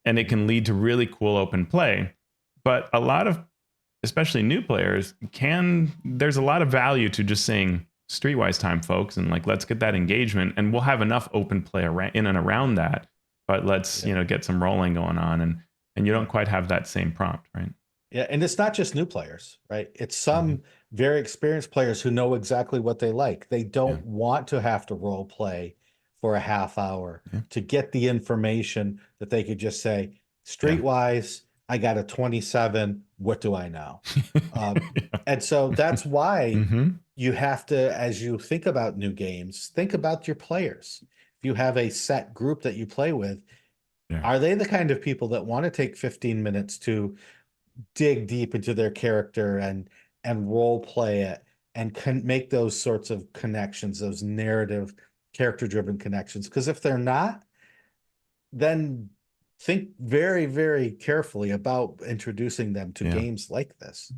[SPEAKER 2] And it can lead to really cool open play. But a lot of, especially new players, there's a lot of value to just saying streetwise time, folks, and like let's get that engagement, and we'll have enough open play around, in and around that. But let's,
[SPEAKER 1] Yeah.
[SPEAKER 2] you know, get some rolling going on, and you don't
[SPEAKER 1] Yeah.
[SPEAKER 2] quite have that same prompt, right?
[SPEAKER 1] Yeah, and it's not just new players, right? It's
[SPEAKER 2] Mm-hmm.
[SPEAKER 1] some very experienced players who know exactly what they like. They
[SPEAKER 2] Yeah,
[SPEAKER 1] don't want to have to role play for a half hour
[SPEAKER 2] yeah,
[SPEAKER 1] to get the information that they could just say,
[SPEAKER 2] yeah.
[SPEAKER 1] streetwise, I got a 27. What do I know? Um,
[SPEAKER 2] Yeah.
[SPEAKER 1] and so that's why
[SPEAKER 2] Mm-hmm.
[SPEAKER 1] you have to, as you think about new games, think about your players. If you have a set group that you play with,
[SPEAKER 2] Yeah,
[SPEAKER 1] are they the kind of people that want to take 15 minutes to dig deep into their character and role play it and can make those sorts of connections, those narrative character driven connections? Because if they're not, then think very, very carefully about introducing them to
[SPEAKER 2] yeah.
[SPEAKER 1] games like this.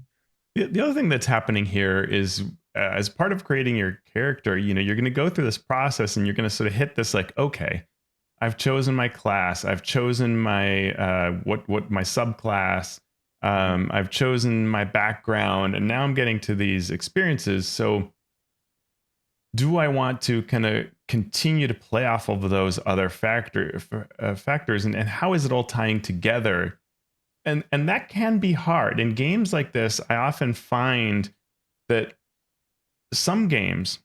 [SPEAKER 2] The other thing that's happening here is, as part of creating your character, you know, you're going to go through this process and you're going to sort of hit this like, okay, I've chosen my class, I've chosen my what my subclass,
[SPEAKER 1] Mhm.
[SPEAKER 2] I've chosen my background, and now I'm getting to these experiences. So, do I want to kind of continue to play off of those other factors, and how is it all tying together? And that can be hard in games like this. I often find that some games,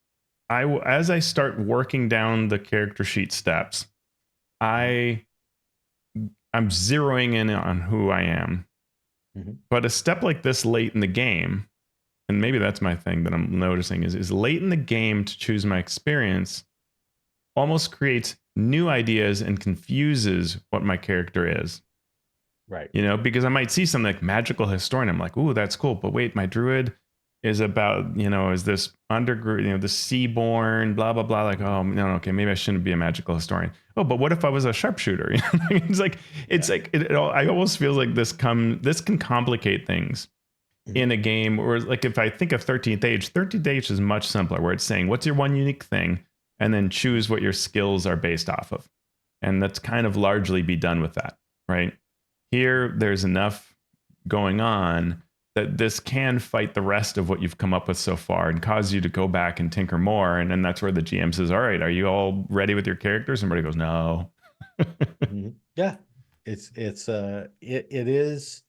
[SPEAKER 2] as I start working down the character sheet steps, I I'm zeroing in on who I am.
[SPEAKER 1] Mhm.
[SPEAKER 2] But a step like this late in the game, and maybe that's my thing that I'm noticing is late in the game to choose my experience almost creates new ideas and confuses what my character is.
[SPEAKER 1] Right.
[SPEAKER 2] You know, because I might see something like magical historian. I'm like, ooh, that's cool. But wait, my druid is about, you know, is this underground, you know, the seaborn, blah, blah, blah. Like,
[SPEAKER 1] Mhm.
[SPEAKER 2] oh, no, okay, maybe I shouldn't be a magical historian. Oh, but what if I was a sharpshooter? You know, it's
[SPEAKER 1] Yeah.
[SPEAKER 2] like, I almost feel like this can complicate things
[SPEAKER 1] Mhm.
[SPEAKER 2] in a game. Or like if I think of 13th Age is much simpler, where it's saying, what's your one unique thing? And then choose what your skills are based off of. And that's kind of largely be done with that, right? Here, there's enough going on that this can fight the rest of what you've come up with so far and cause you to go back and tinker more. And then that's where the GM says, all right, are you all ready with your characters? Somebody goes, no.
[SPEAKER 1] Mhm. Yeah. It is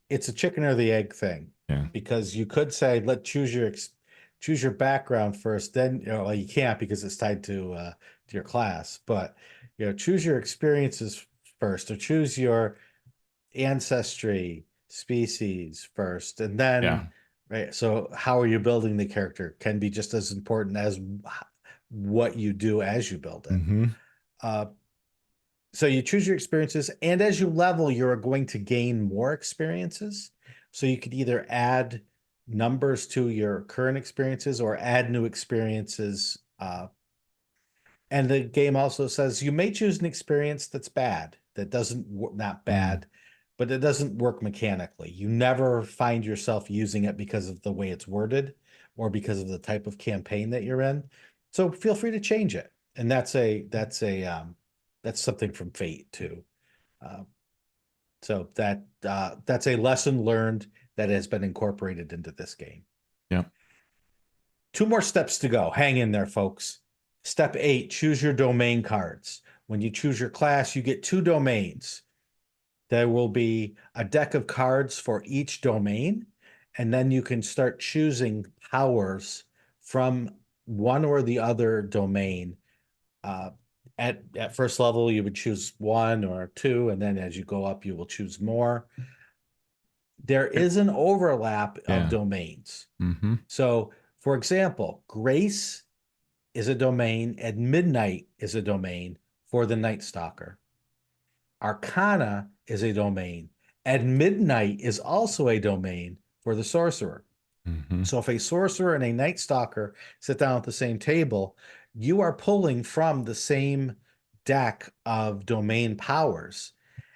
[SPEAKER 1] it's a chicken or the egg thing,
[SPEAKER 2] Yeah.
[SPEAKER 1] because you could say, let choose your background first, then well, you can't because it's tied to your class, but choose your experiences first, or choose your ancestry species first, and
[SPEAKER 2] Yeah.
[SPEAKER 1] then right. So how are you building the character can be just as important as what you do as you build it.
[SPEAKER 2] Mm-hmm.
[SPEAKER 1] Uh, so you choose your experiences, and as you level, you're going to gain more experiences. So you could either add numbers to your current experiences or add new experiences. And the game also says you may choose an experience that's bad, that doesn't not
[SPEAKER 2] Mm.
[SPEAKER 1] bad, but it doesn't work mechanically. You never find yourself using it because of the way it's worded or because of the type of campaign that you're in. So feel free to change it. And That's something from Fate too. Uh, so that's a lesson learned that has been incorporated into this game.
[SPEAKER 2] Yeah.
[SPEAKER 1] 2 more steps to go. Hang in there, folks. Step 8, choose your domain cards. When you choose your class, you get 2 domains. There will be a deck of cards for each domain, and then you can start choosing powers from one or the other domain. Uh, at first level, you would choose 1 or 2, and then as you go up, you will choose more. There is an overlap of
[SPEAKER 2] Yeah.
[SPEAKER 1] domains.
[SPEAKER 2] Mm-hmm.
[SPEAKER 1] So, for example, Grace is a domain, and Midnight is a domain for the Night Stalker. Arcana is a domain, and Midnight is also a domain for the Sorcerer.
[SPEAKER 2] Mm-hmm.
[SPEAKER 1] So if a Sorcerer and a Night Stalker sit down at the same table, you are pulling from the same deck of domain powers.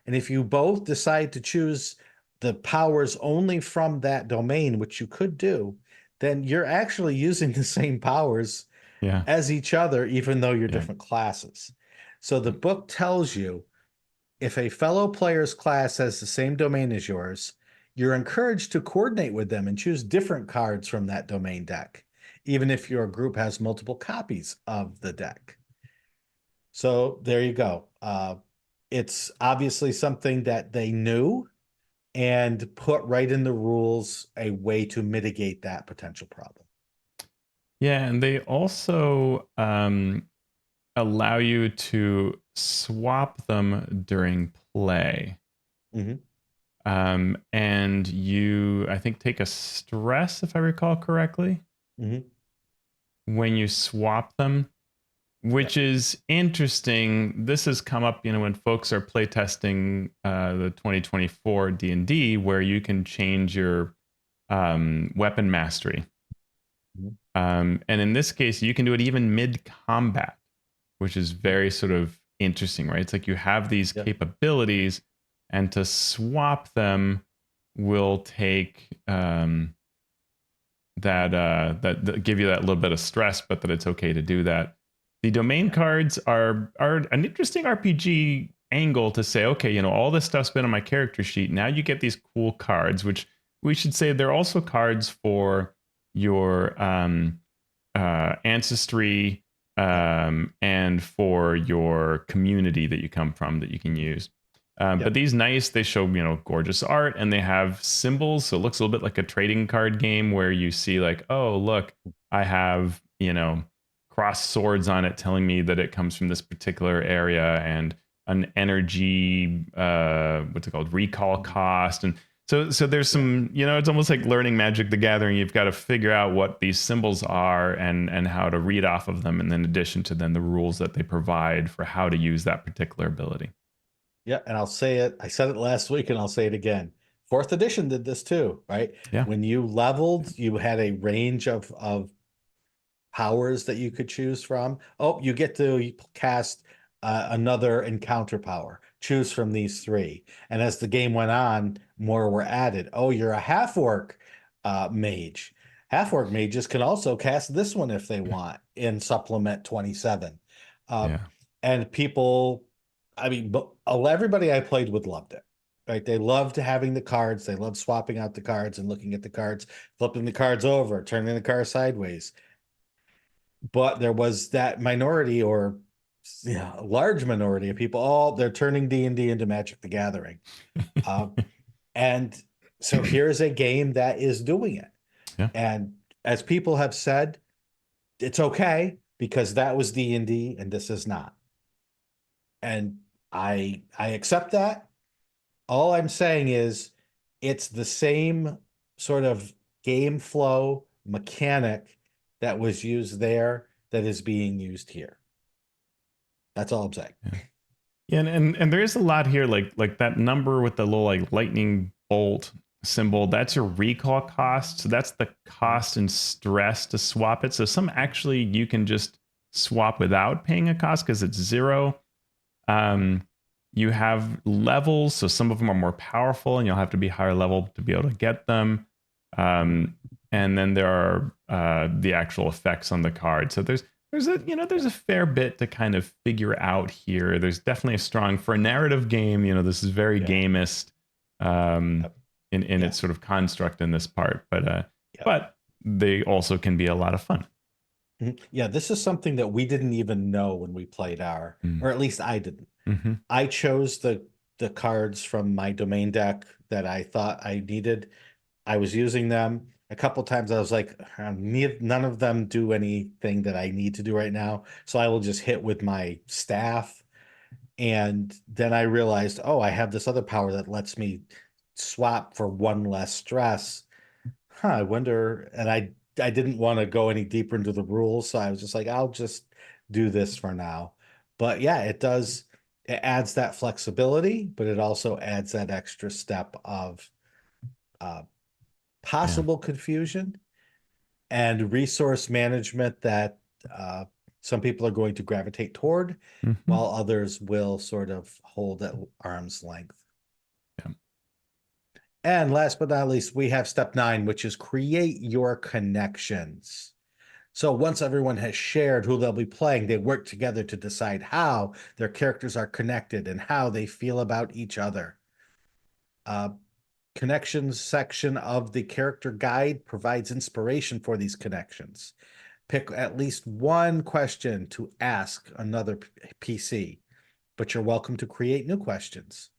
[SPEAKER 1] And if you both decide to choose the powers only from that domain, which you could do, then you're actually using the same powers
[SPEAKER 2] Yeah.
[SPEAKER 1] as each other, even though you're
[SPEAKER 2] Yeah.
[SPEAKER 1] different classes. So the book tells you if a fellow player's class has the same domain as yours, you're encouraged to coordinate with them and choose different cards from that domain deck, even if your group has multiple copies of the deck. So there you go. It's obviously something that they knew and put right in the rules a way to mitigate that potential problem.
[SPEAKER 2] Yeah, and they also allow you to swap them during play.
[SPEAKER 1] Mm-hmm.
[SPEAKER 2] And you, I think, take a stress, if I recall correctly,
[SPEAKER 1] Mm-hmm.
[SPEAKER 2] when you swap them, which is interesting. This has come up, when folks are playtesting the 2024 D&D, where you can change your weapon mastery.
[SPEAKER 1] Mm-hmm.
[SPEAKER 2] And in this case, you can do it even mid-combat, which is very sort of interesting, right? It's like you have these
[SPEAKER 1] Yep.
[SPEAKER 2] capabilities, and to swap them will take that give you that little bit of stress, but that it's okay to do that. The domain cards are an interesting RPG angle to say, okay, all this stuff's been on my character sheet. Now you get these cool cards, which we should say they're also cards for your ancestry and for your community that you come from that you can use. But these they show, gorgeous art, and they have symbols. So it looks a little bit like a trading card game where you see like, oh, look, I have, crossed swords on it telling me that it comes from this particular area, and an energy, what's it called? Recall cost. And so there's some, it's almost like learning Magic the Gathering. You've got to figure out what these symbols are and how to read off of them. And then in addition to then the rules that they provide for how to use that particular ability.
[SPEAKER 1] Yeah, and I'll say it. I said it last week and I'll say it again. 4th edition did this too, right?
[SPEAKER 2] Yeah.
[SPEAKER 1] When you leveled, you had a range of powers that you could choose from. Oh, you get to cast another encounter power. Choose from these 3. And as the game went on, more were added. Oh, you're a half-orc mage. Half-orc mages can also cast this one if they want in Supplement 27.
[SPEAKER 2] Yeah.
[SPEAKER 1] And people, I mean, everybody I played with loved it. Right? They loved having the cards. They loved swapping out the cards and looking at the cards, flipping the cards over, turning the car sideways. But there was that minority, or a large minority of people. Oh, they're turning D&D into Magic the Gathering, and so here's a game that is doing it.
[SPEAKER 2] Yeah.
[SPEAKER 1] And as people have said, it's okay because that was D&D and this is not. And I accept that. All I'm saying is it's the same sort of game flow mechanic that was used there that is being used here. That's all I'm saying.
[SPEAKER 2] Yeah. And there is a lot here, like that number with the little like lightning bolt symbol. That's your recall cost. So that's the cost and stress to swap it. So some actually you can just swap without paying a cost because it's 0. You have levels, so some of them are more powerful, and you'll have to be higher level to be able to get them. And then there are the actual effects on the card. So there's there's a fair bit to kind of figure out here. There's definitely a strong, for a narrative game, this is very
[SPEAKER 1] Yeah.
[SPEAKER 2] gamist, um,
[SPEAKER 1] Yep.
[SPEAKER 2] in
[SPEAKER 1] Yeah.
[SPEAKER 2] its sort of construct in this part,
[SPEAKER 1] Yep.
[SPEAKER 2] but they also can be a lot of fun.
[SPEAKER 1] Mhm. Yeah. This is something that we didn't even know when we played or at least I didn't.
[SPEAKER 2] Mm-hmm.
[SPEAKER 1] I chose the cards from my domain deck that I thought I needed. I was using them a couple times. I was like, none of them do anything that I need to do right now. So I will just hit with my staff. And then I realized, oh, I have this other power that lets me swap for one less stress. I wonder. And I didn't want to go any deeper into the rules. So I was just like, I'll just do this for now. But yeah, it does. It adds that flexibility, but it also adds that extra step of uh,
[SPEAKER 2] Yeah.
[SPEAKER 1] possible confusion and resource management that uh, some people are going to gravitate toward,
[SPEAKER 2] Mm-hmm.
[SPEAKER 1] while others will sort of hold at arm's length.
[SPEAKER 2] Yeah.
[SPEAKER 1] And last but not least, we have step 9, which is create your connections. So once everyone has shared who they'll be playing, they work together to decide how their characters are connected and how they feel about each other. Uh, Connections section of the character guide provides inspiration for these connections. Pick at least one question to ask another PC, but you're welcome to create new questions.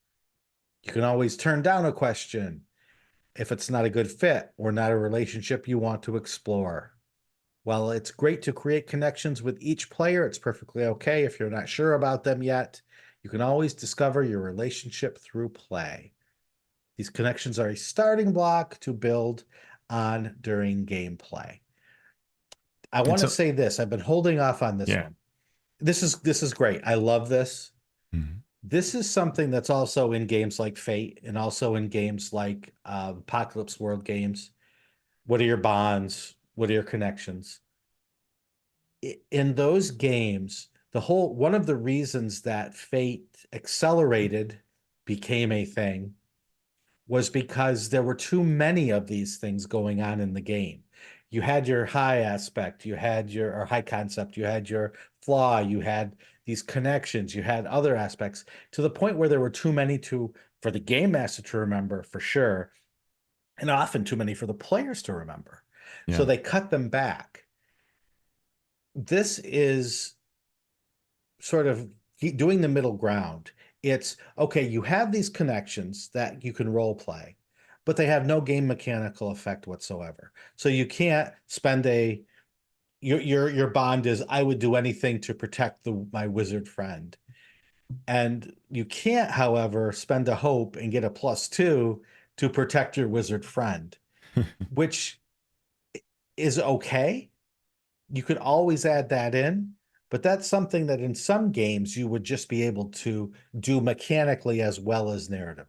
[SPEAKER 1] You can always turn down a question if it's not a good fit or not a relationship you want to explore. While it's great to create connections with each player, it's perfectly okay if you're not sure about them yet. You can always discover your relationship through play. These connections are a starting block to build on during gameplay. I
[SPEAKER 2] And
[SPEAKER 1] want to
[SPEAKER 2] so,
[SPEAKER 1] say this. I've been holding off on this
[SPEAKER 2] yeah.
[SPEAKER 1] one. This is great. I love this.
[SPEAKER 2] Mhm.
[SPEAKER 1] This is something that's also in games like Fate and also in games like Apocalypse World games. What are your bonds? What are your connections? In those games, the whole one of the reasons that Fate accelerated became a thing was because there were too many of these things going on in the game. You had your high aspect, you had your or high concept, you had your flaw, you had these connections, you had other aspects to the point where there were too many to for the game master to remember for sure, and often too many for the players to remember. So
[SPEAKER 2] Yeah.
[SPEAKER 1] they cut them back. This is sort of doing the middle ground. It's okay, you have these connections that you can role play, but they have no game mechanical effect whatsoever. So you can't spend your bond is I would do anything to protect my wizard friend. And you can't, however, spend a hope and get a +2 to protect your wizard friend, which is okay. You could always add that in, but that's something that in some games you would just be able to do mechanically as well as narratively.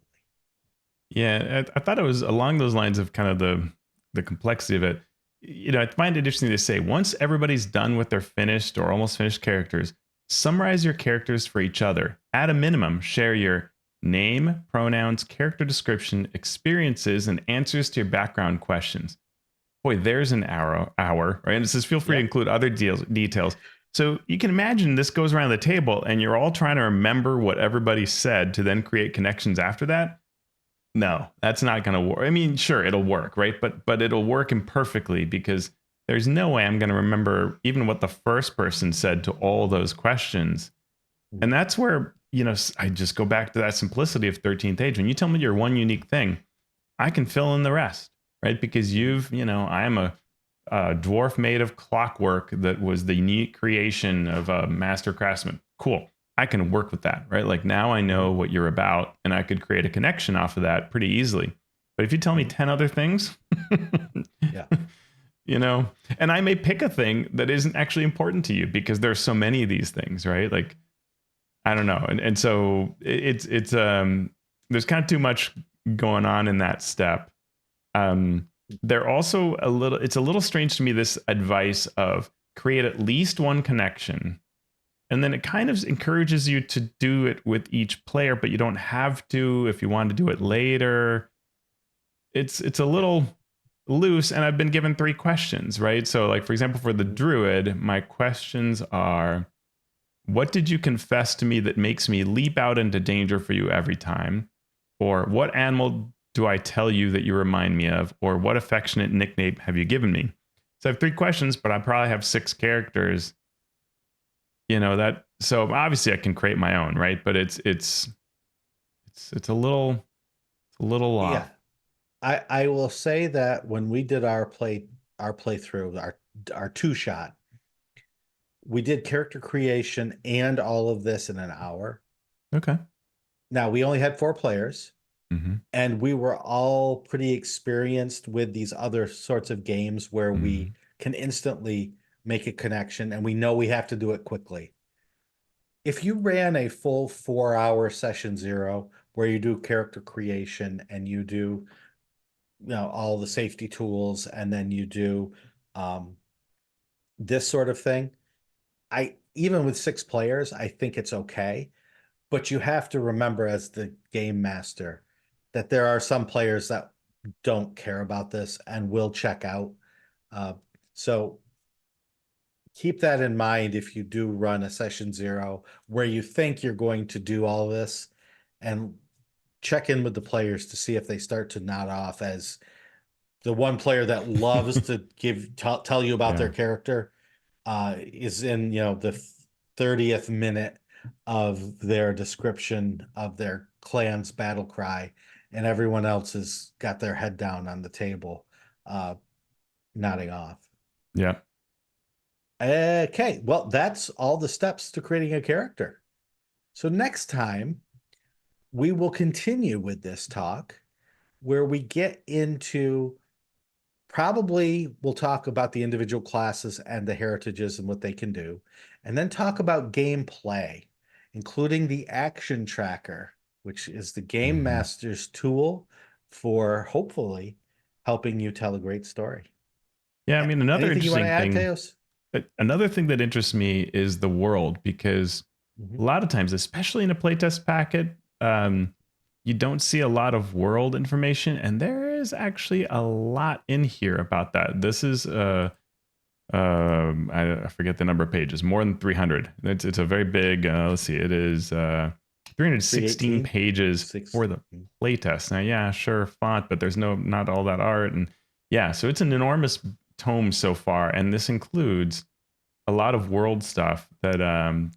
[SPEAKER 2] Yeah, I thought it was along those lines of kind of the complexity of it. I find it interesting to say once everybody's done with their finished or almost finished characters, summarize your characters for each other. At a minimum, share your name, pronouns, character description, experiences, and answers to your background questions. Boy, there's an hour, right? And it says feel free to
[SPEAKER 1] Yep.
[SPEAKER 2] include other details. So you can imagine this goes around the table and you're all trying to remember what everybody said to then create connections after that. No, that's not going to work. I mean, sure, it'll work, right? But it'll work imperfectly because there's no way I'm going to remember even what the first person said to all those questions. And that's where, I just go back to that simplicity of 13th age. When you tell me your one unique thing, I can fill in the rest, right? Because I am a dwarf made of clockwork that was the unique creation of a master craftsman. Cool. I can work with that, right? Like now I know what you're about and I could create a connection off of that pretty easily. But if you tell me 10 other things,
[SPEAKER 1] Yeah.
[SPEAKER 2] and I may pick a thing that isn't actually important to you because there's so many of these things, right? Like, I don't know. And so it's there's kind of too much going on in that step. They're also it's a little strange to me, this advice of create at least one connection. And then it kind of encourages you to do it with each player, but you don't have to if you want to do it later. It's a
[SPEAKER 1] Yeah.
[SPEAKER 2] little loose, and I've been given 3 questions, right? So, like, for example, for the druid, my questions are, what did you confess to me that makes me leap out into danger for you every time? Or what animal do I tell you that you remind me of? Or what affectionate nickname have you given me? So I have 3 questions, but I probably have 6 characters. That, so obviously I can create my own, right? But it's a little
[SPEAKER 1] Yeah,
[SPEAKER 2] off.
[SPEAKER 1] I will say that when we did our playthrough, our two shot, we did character creation and all of this in an hour.
[SPEAKER 2] Okay.
[SPEAKER 1] Now we only had 4 players,
[SPEAKER 2] Mm-hmm.
[SPEAKER 1] and we were all pretty experienced with these other sorts of games where
[SPEAKER 2] Mm-hmm.
[SPEAKER 1] we can instantly make a connection and we know we have to do it quickly. If you ran a full 4 hour session zero where you do character creation and you do all the safety tools and then you do um, this sort of thing, I even with 6 players, I think it's okay. But you have to remember as the game master that there are some players that don't care about this and will check out. Uh, so keep that in mind if you do run a session zero where you think you're going to do all this, and check in with the players to see if they start to nod off as the one player that loves to tell you about their
[SPEAKER 2] Yeah.
[SPEAKER 1] character is in the 30th minute of their description of their clan's battle cry, and everyone else has got their head down on the table, uh, nodding off.
[SPEAKER 2] Yeah.
[SPEAKER 1] Okay, well, that's all the steps to creating a character. So next time we will continue with this talk where we get into, probably we'll talk about the individual classes and the heritages and what they can do, and then talk about gameplay, including the action tracker, which is the game
[SPEAKER 2] Mm-hmm.
[SPEAKER 1] master's tool for hopefully helping you tell a great story.
[SPEAKER 2] Yeah. I mean, another
[SPEAKER 1] Anything you want to
[SPEAKER 2] interesting
[SPEAKER 1] add,
[SPEAKER 2] thing
[SPEAKER 1] Teos?
[SPEAKER 2] another thing that interests me is the world, because
[SPEAKER 1] Mhm.
[SPEAKER 2] a lot of times, especially in a playtest packet, you don't see a lot of world information, and there is actually a lot in here about that. This is I forget the number of pages, more than 300. It's a very big. Let's see, it is 316
[SPEAKER 1] 318,
[SPEAKER 2] pages
[SPEAKER 1] 6.
[SPEAKER 2] for the playtest. Now, yeah, sure, font, but there's not all that art, and yeah, so it's an enormous tome so far, and this includes a lot of world stuff that I'm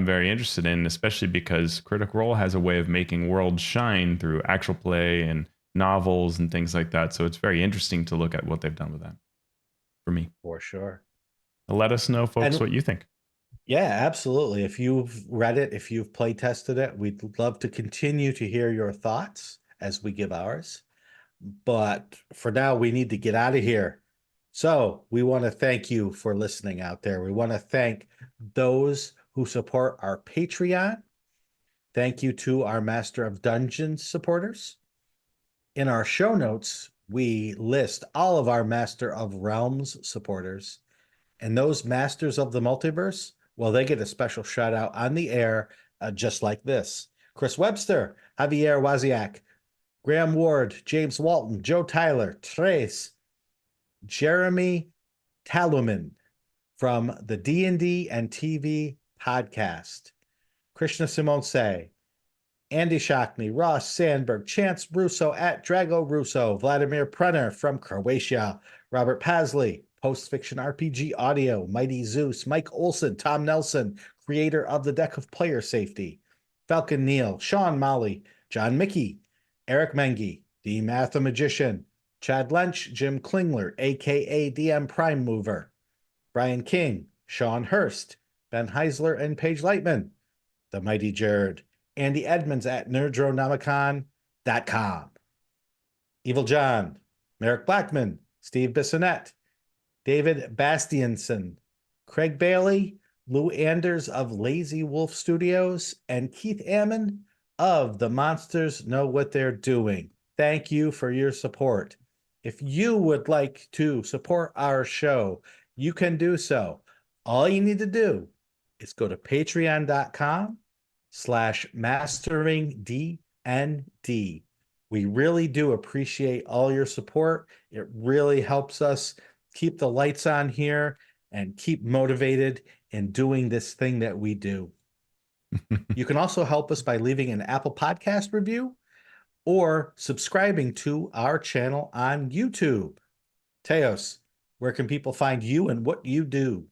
[SPEAKER 2] very interested in, especially because Critical Role has a way of making worlds shine through actual play and novels and things like that. So it's very interesting to look at what they've done with that for me.
[SPEAKER 1] For sure.
[SPEAKER 2] Let us know, folks,
[SPEAKER 1] And
[SPEAKER 2] what you think.
[SPEAKER 1] yeah, absolutely. If you've read it, if you've play tested it, we'd love to continue to hear your thoughts as we give ours. But for now, we need to get out of here. So we want to thank you for listening out there. We want to thank those who support our Patreon. Thank you to our Master of Dungeons supporters. In our show notes, we list all of our Master of Realms supporters. And those masters of the multiverse, well, they get a special shout out on the air, just like this: Chris Webster, Javier Waziak, Graham Ward, James Walton, Joe Tyler, Trace, Jeremy Taluman from the D&D and TV podcast, Krishna Simone Say, Andy Shockney, Ross Sandberg, Chance Russo at Drago Russo, Vladimir Prenner from Croatia, Robert Pasley, Post Fiction RPG Audio, Mighty Zeus, Mike Olson, Tom Nelson, creator of the Deck of Player Safety, Falcon Neal, Shawn Molly, John Mickey, Eric Mengi, the Mathemagician, Chad Lench, Jim Klingler, aka DM Prime Mover, Brian King, Sean Hurst, Ben Heisler, and Paige Lightman, the Mighty Jared, Andy Edmonds at nerdronomicon.com, Evil John, Merrick Blackman, Steve Bissonette, David Bastianson, Craig Bailey, Lou Anders of Lazy Wolf Studios, and Keith Ammon of The Monsters Know What They're Doing. Thank you for your support. If you would like to support our show, you can do so. All you need to do is go to patreon.com/masteringdnd We really do appreciate all your support. It really helps us keep the lights on here and keep motivated in doing this thing that we do. You can also help us by leaving an Apple Podcast review or subscribing to our channel on YouTube. Teos, where can people find you and what you do?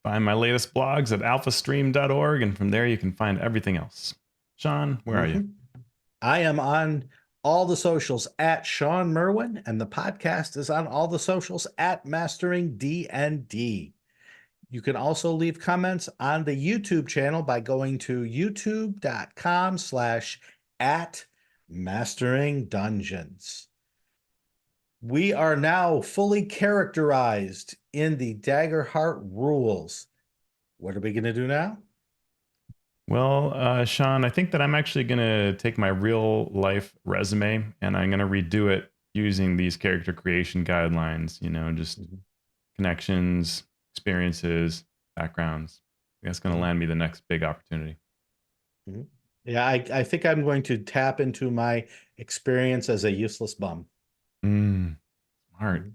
[SPEAKER 2] Find my latest blogs at alphastream.org, and from there you can find everything else. Shawn, where are you?
[SPEAKER 1] I am on all the socials at Shawn Merwin, and the podcast is on all the socials at Mastering D&D. You can also leave comments on the YouTube channel by going to youtube.com/at Mastering Dungeons. We are now fully characterized in the Daggerheart rules. What are we going to do now?
[SPEAKER 2] Well, Shawn, I think that I'm actually going to take my real life resume and I'm going to redo it using these character creation guidelines, just connections, experiences, backgrounds. That's going to land me the next big opportunity.
[SPEAKER 1] Yeah, I think I'm going to tap into my experience as a useless bum.
[SPEAKER 2] Smart.